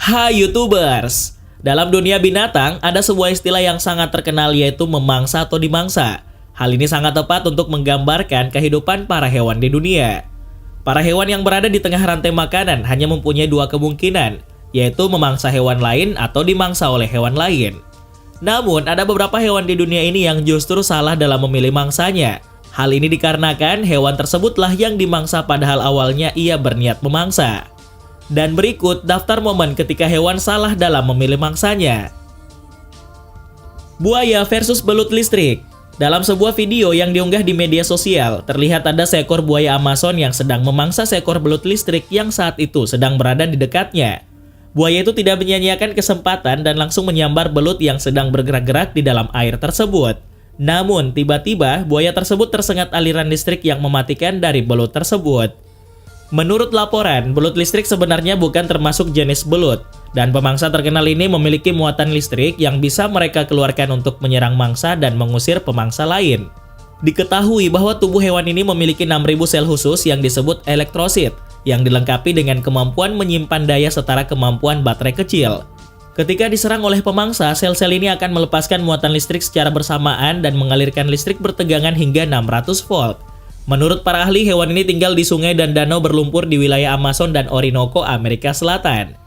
Hai YouTubers! Dalam dunia binatang, ada sebuah istilah yang sangat terkenal yaitu memangsa atau dimangsa. Hal ini sangat tepat untuk menggambarkan kehidupan para hewan di dunia. Para hewan yang berada di tengah rantai makanan hanya mempunyai dua kemungkinan, yaitu memangsa hewan lain atau dimangsa oleh hewan lain. Namun, ada beberapa hewan di dunia ini yang justru salah dalam memilih mangsanya. Hal ini dikarenakan hewan tersebutlah yang dimangsa padahal awalnya ia berniat memangsa. Dan berikut daftar momen ketika hewan salah dalam memilih mangsanya. Buaya versus belut listrik. Dalam sebuah video yang diunggah di media sosial, terlihat ada seekor buaya Amazon yang sedang memangsa seekor belut listrik yang saat itu sedang berada di dekatnya. Buaya itu tidak menyia-nyiakan kesempatan dan langsung menyambar belut yang sedang bergerak-gerak di dalam air tersebut. Namun, tiba-tiba buaya tersebut tersengat aliran listrik yang mematikan dari belut tersebut. Menurut laporan, belut listrik sebenarnya bukan termasuk jenis belut, dan pemangsa terkenal ini memiliki muatan listrik yang bisa mereka keluarkan untuk menyerang mangsa dan mengusir pemangsa lain. Diketahui bahwa tubuh hewan ini memiliki 6.000 sel khusus yang disebut elektrosit, yang dilengkapi dengan kemampuan menyimpan daya setara kemampuan baterai kecil. Ketika diserang oleh pemangsa, sel-sel ini akan melepaskan muatan listrik secara bersamaan dan mengalirkan listrik bertegangan hingga 600 volt. Menurut para ahli, hewan ini tinggal di sungai dan danau berlumpur di wilayah Amazon dan Orinoco, Amerika Selatan.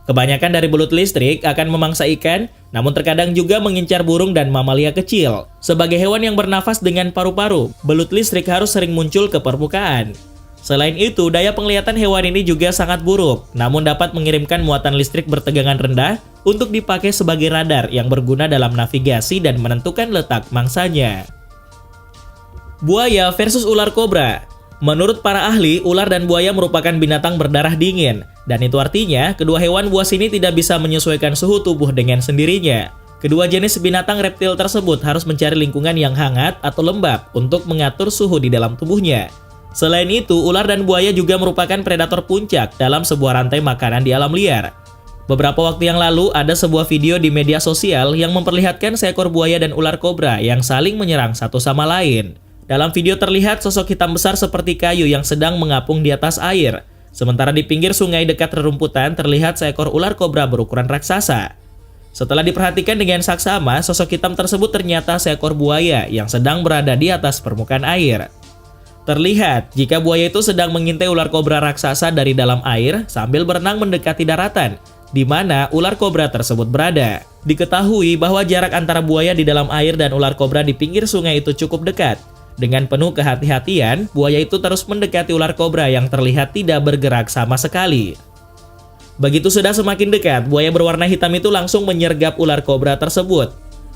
Kebanyakan dari belut listrik akan memangsa ikan, namun terkadang juga mengincar burung dan mamalia kecil. Sebagai hewan yang bernafas dengan paru-paru, belut listrik harus sering muncul ke permukaan. Selain itu, daya penglihatan hewan ini juga sangat buruk, namun dapat mengirimkan muatan listrik bertegangan rendah untuk dipakai sebagai radar yang berguna dalam navigasi dan menentukan letak mangsanya. Buaya versus ular kobra. Menurut para ahli, ular dan buaya merupakan binatang berdarah dingin, dan itu artinya kedua hewan buas ini tidak bisa menyesuaikan suhu tubuh dengan sendirinya. Kedua jenis binatang reptil tersebut harus mencari lingkungan yang hangat atau lembab untuk mengatur suhu di dalam tubuhnya. Selain itu, ular dan buaya juga merupakan predator puncak dalam sebuah rantai makanan di alam liar. Beberapa waktu yang lalu, ada sebuah video di media sosial yang memperlihatkan seekor buaya dan ular kobra yang saling menyerang satu sama lain. Dalam video terlihat sosok hitam besar seperti kayu yang sedang mengapung di atas air. Sementara di pinggir sungai dekat rerumputan terlihat seekor ular kobra berukuran raksasa. Setelah diperhatikan dengan saksama, sosok hitam tersebut ternyata seekor buaya yang sedang berada di atas permukaan air. Terlihat jika buaya itu sedang mengintai ular kobra raksasa dari dalam air sambil berenang mendekati daratan, di mana ular kobra tersebut berada. Diketahui bahwa jarak antara buaya di dalam air dan ular kobra di pinggir sungai itu cukup dekat. Dengan penuh kehati-hatian, buaya itu terus mendekati ular kobra yang terlihat tidak bergerak sama sekali. Begitu sudah semakin dekat, buaya berwarna hitam itu langsung menyergap ular kobra tersebut.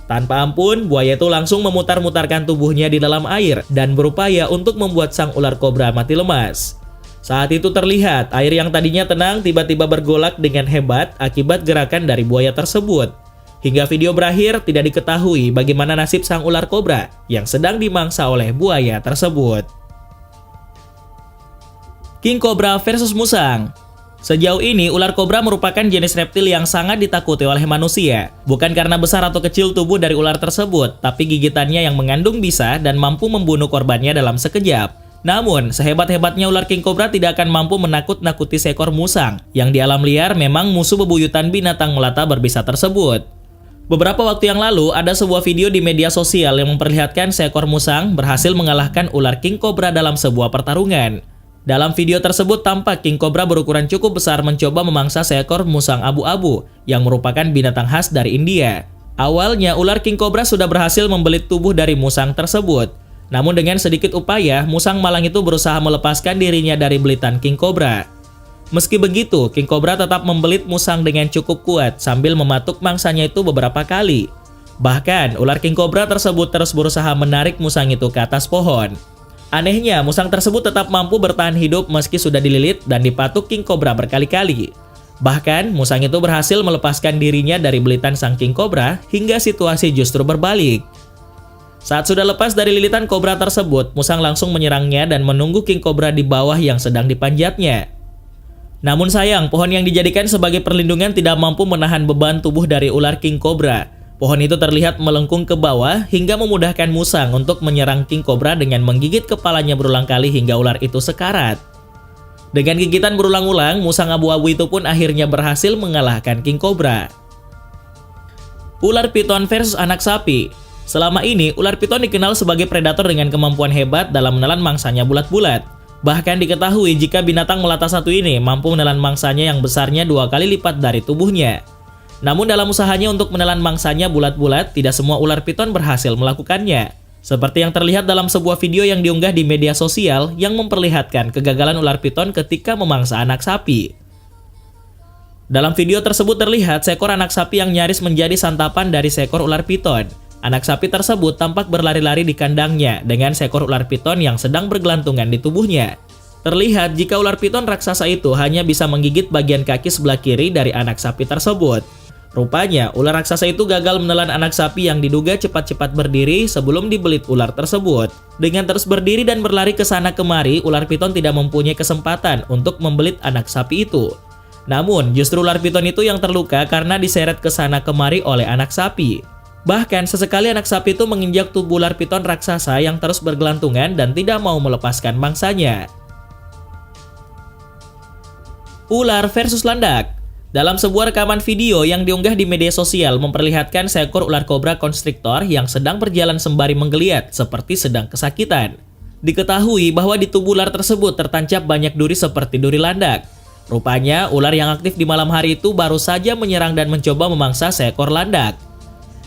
Tanpa ampun, buaya itu langsung memutar-mutarkan tubuhnya di dalam air dan berupaya untuk membuat sang ular kobra mati lemas. Saat itu terlihat air yang tadinya tenang tiba-tiba bergolak dengan hebat akibat gerakan dari buaya tersebut. Hingga video berakhir, tidak diketahui bagaimana nasib sang ular kobra yang sedang dimangsa oleh buaya tersebut. King Cobra versus musang. Sejauh ini, ular kobra merupakan jenis reptil yang sangat ditakuti oleh manusia. Bukan karena besar atau kecil tubuh dari ular tersebut, tapi gigitannya yang mengandung bisa dan mampu membunuh korbannya dalam sekejap. Namun, sehebat-hebatnya ular king cobra tidak akan mampu menakut-nakuti seekor musang, yang di alam liar memang musuh bebuyutan binatang melata berbisa tersebut. Beberapa waktu yang lalu, ada sebuah video di media sosial yang memperlihatkan seekor musang berhasil mengalahkan ular king cobra dalam sebuah pertarungan. Dalam video tersebut tampak king cobra berukuran cukup besar mencoba memangsa seekor musang abu-abu yang merupakan binatang khas dari India. Awalnya, ular king cobra sudah berhasil membelit tubuh dari musang tersebut. Namun dengan sedikit upaya, musang malang itu berusaha melepaskan dirinya dari belitan king cobra. Meski begitu, king cobra tetap membelit musang dengan cukup kuat sambil mematuk mangsanya itu beberapa kali. Bahkan, ular king cobra tersebut terus berusaha menarik musang itu ke atas pohon. Anehnya, musang tersebut tetap mampu bertahan hidup meski sudah dililit dan dipatuk king cobra berkali-kali. Bahkan, musang itu berhasil melepaskan dirinya dari belitan sang king cobra hingga situasi justru berbalik. Saat sudah lepas dari lilitan kobra tersebut, musang langsung menyerangnya dan menunggu king cobra di bawah yang sedang dipanjatnya. Namun sayang, pohon yang dijadikan sebagai perlindungan tidak mampu menahan beban tubuh dari ular king cobra. Pohon itu terlihat melengkung ke bawah hingga memudahkan musang untuk menyerang king cobra dengan menggigit kepalanya berulang kali hingga ular itu sekarat. Dengan gigitan berulang-ulang, musang abu-abu itu pun akhirnya berhasil mengalahkan king cobra. Ular piton versus anak sapi. Selama ini, ular piton dikenal sebagai predator dengan kemampuan hebat dalam menelan mangsanya bulat-bulat. Bahkan diketahui jika binatang melata satu ini mampu menelan mangsanya yang besarnya 2 kali lipat dari tubuhnya. Namun dalam usahanya untuk menelan mangsanya bulat-bulat, tidak semua ular piton berhasil melakukannya. Seperti yang terlihat dalam sebuah video yang diunggah di media sosial yang memperlihatkan kegagalan ular piton ketika memangsa anak sapi. Dalam video tersebut terlihat seekor anak sapi yang nyaris menjadi santapan dari seekor ular piton. Anak sapi tersebut tampak berlari-lari di kandangnya dengan seekor ular piton yang sedang bergelantungan di tubuhnya. Terlihat jika ular piton raksasa itu hanya bisa menggigit bagian kaki sebelah kiri dari anak sapi tersebut. Rupanya, ular raksasa itu gagal menelan anak sapi yang diduga cepat-cepat berdiri sebelum dibelit ular tersebut. Dengan terus berdiri dan berlari ke sana kemari, ular piton tidak mempunyai kesempatan untuk membelit anak sapi itu. Namun, justru ular piton itu yang terluka karena diseret ke sana kemari oleh anak sapi. Bahkan, sesekali anak sapi itu menginjak tubuh ular piton raksasa yang terus bergelantungan dan tidak mau melepaskan mangsanya. Ular versus landak. Dalam sebuah rekaman video yang diunggah di media sosial memperlihatkan seekor ular kobra konstriktor yang sedang berjalan sembari menggeliat seperti sedang kesakitan. Diketahui bahwa di tubuh ular tersebut tertancap banyak duri seperti duri landak. Rupanya ular yang aktif di malam hari itu baru saja menyerang dan mencoba memangsa seekor landak.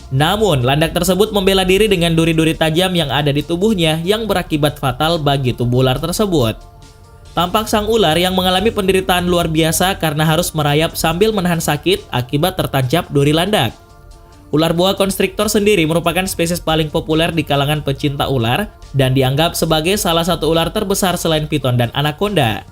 Namun landak tersebut membela diri dengan duri-duri tajam yang ada di tubuhnya yang berakibat fatal bagi tubuh ular tersebut. Tampak sang ular yang mengalami penderitaan luar biasa karena harus merayap sambil menahan sakit akibat tertancap duri landak. Ular boa konstriktor sendiri merupakan spesies paling populer di kalangan pecinta ular dan dianggap sebagai salah satu ular terbesar selain piton dan anaconda.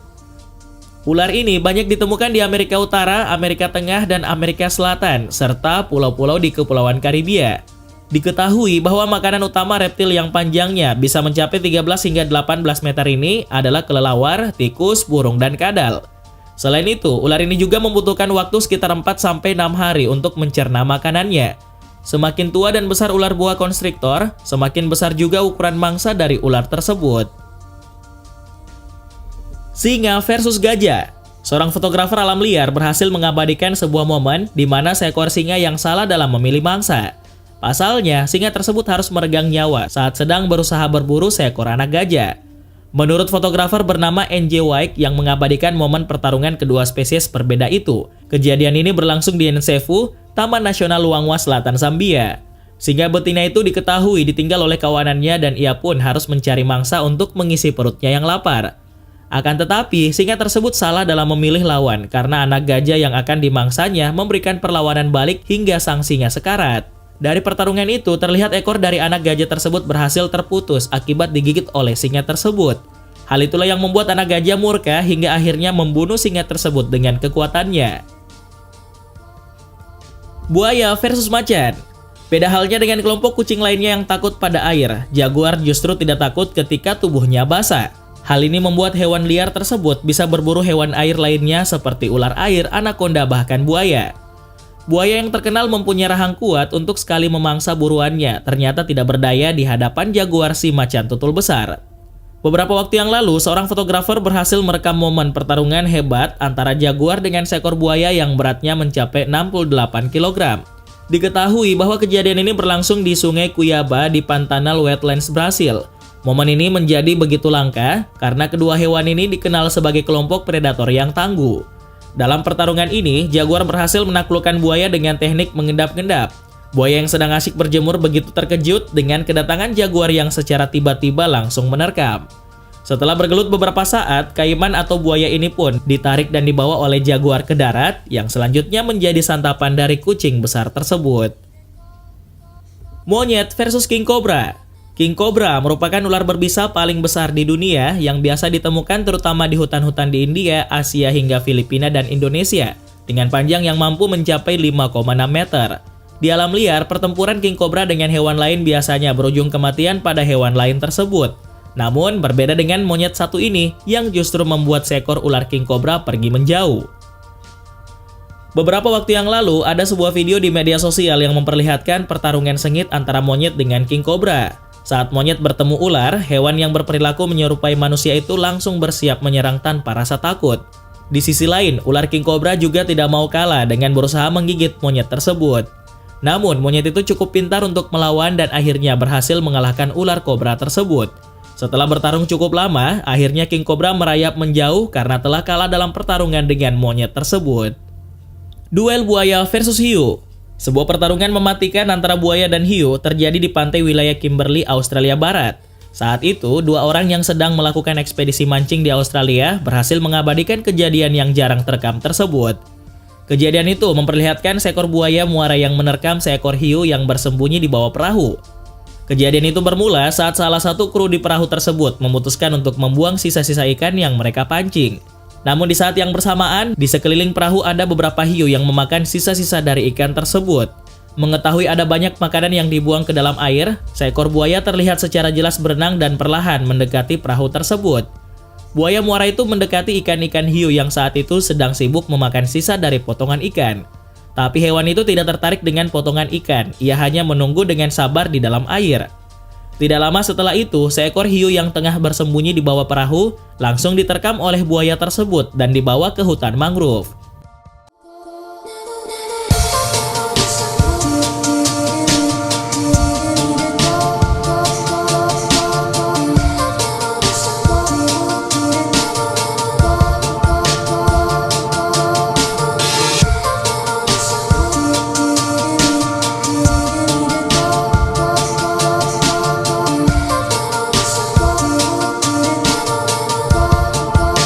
Ular ini banyak ditemukan di Amerika Utara, Amerika Tengah, dan Amerika Selatan, serta pulau-pulau di Kepulauan Karibia. Diketahui bahwa makanan utama reptil yang panjangnya bisa mencapai 13 hingga 18 meter ini adalah kelelawar, tikus, burung, dan kadal. Selain itu, ular ini juga membutuhkan waktu sekitar 4-6 hari untuk mencerna makanannya. Semakin tua dan besar ular boa konstriktor, semakin besar juga ukuran mangsa dari ular tersebut. Singa versus gajah. Seorang fotografer alam liar berhasil mengabadikan sebuah momen di mana seekor singa yang salah dalam memilih mangsa. Pasalnya, singa tersebut harus meregang nyawa saat sedang berusaha berburu seekor anak gajah. Menurut fotografer bernama NJ White yang mengabadikan momen pertarungan kedua spesies berbeda itu, kejadian ini berlangsung di Nsevu, Taman Nasional Luangwa Selatan Zambia. Singa betina itu diketahui ditinggal oleh kawanannya dan ia pun harus mencari mangsa untuk mengisi perutnya yang lapar. Akan tetapi, singa tersebut salah dalam memilih lawan karena anak gajah yang akan dimangsanya memberikan perlawanan balik hingga sang singa sekarat. Dari pertarungan itu, terlihat ekor dari anak gajah tersebut berhasil terputus akibat digigit oleh singa tersebut. Hal itulah yang membuat anak gajah murka hingga akhirnya membunuh singa tersebut dengan kekuatannya. Buaya versus macan. Beda halnya dengan kelompok kucing lainnya yang takut pada air, jaguar justru tidak takut ketika tubuhnya basah. Hal ini membuat hewan liar tersebut bisa berburu hewan air lainnya seperti ular air, anaconda, bahkan buaya. Buaya yang terkenal mempunyai rahang kuat untuk sekali memangsa buruannya ternyata tidak berdaya di hadapan jaguar si macan tutul besar. Beberapa waktu yang lalu, seorang fotografer berhasil merekam momen pertarungan hebat antara jaguar dengan seekor buaya yang beratnya mencapai 68 kg. Diketahui bahwa kejadian ini berlangsung di Sungai Cuiabá di Pantanal Wetlands, Brasil. Momen ini menjadi begitu langka karena kedua hewan ini dikenal sebagai kelompok predator yang tangguh. Dalam pertarungan ini, jaguar berhasil menaklukkan buaya dengan teknik mengendap-endap. Buaya yang sedang asyik berjemur begitu terkejut dengan kedatangan jaguar yang secara tiba-tiba langsung menerkam. Setelah bergelut beberapa saat, kaiman atau buaya ini pun ditarik dan dibawa oleh jaguar ke darat yang selanjutnya menjadi santapan dari kucing besar tersebut. Monyet versus king cobra. King cobra merupakan ular berbisa paling besar di dunia yang biasa ditemukan terutama di hutan-hutan di India, Asia hingga Filipina dan Indonesia dengan panjang yang mampu mencapai 5,6 meter. Di alam liar, pertempuran king cobra dengan hewan lain biasanya berujung kematian pada hewan lain tersebut. Namun, berbeda dengan monyet satu ini yang justru membuat seekor ular king cobra pergi menjauh. Beberapa waktu yang lalu, ada sebuah video di media sosial yang memperlihatkan pertarungan sengit antara monyet dengan king cobra. Saat monyet bertemu ular, hewan yang berperilaku menyerupai manusia itu langsung bersiap menyerang tanpa rasa takut. Di sisi lain, ular king cobra juga tidak mau kalah dengan berusaha menggigit monyet tersebut. Namun, monyet itu cukup pintar untuk melawan dan akhirnya berhasil mengalahkan ular kobra tersebut. Setelah bertarung cukup lama, akhirnya king cobra merayap menjauh karena telah kalah dalam pertarungan dengan monyet tersebut. Duel buaya versus hiu. Sebuah pertarungan mematikan antara buaya dan hiu terjadi di pantai wilayah Kimberley, Australia Barat. Saat itu, dua orang yang sedang melakukan ekspedisi mancing di Australia berhasil mengabadikan kejadian yang jarang terekam tersebut. Kejadian itu memperlihatkan seekor buaya muara yang menerkam seekor hiu yang bersembunyi di bawah perahu. Kejadian itu bermula saat salah satu kru di perahu tersebut memutuskan untuk membuang sisa-sisa ikan yang mereka pancing. Namun di saat yang bersamaan, di sekeliling perahu ada beberapa hiu yang memakan sisa-sisa dari ikan tersebut. Mengetahui ada banyak makanan yang dibuang ke dalam air, seekor buaya terlihat secara jelas berenang dan perlahan mendekati perahu tersebut. Buaya muara itu mendekati ikan-ikan hiu yang saat itu sedang sibuk memakan sisa dari potongan ikan. Tapi hewan itu tidak tertarik dengan potongan ikan, ia hanya menunggu dengan sabar di dalam air. Tidak lama setelah itu, seekor hiu yang tengah bersembunyi di bawah perahu langsung diterkam oleh buaya tersebut dan dibawa ke hutan mangrove.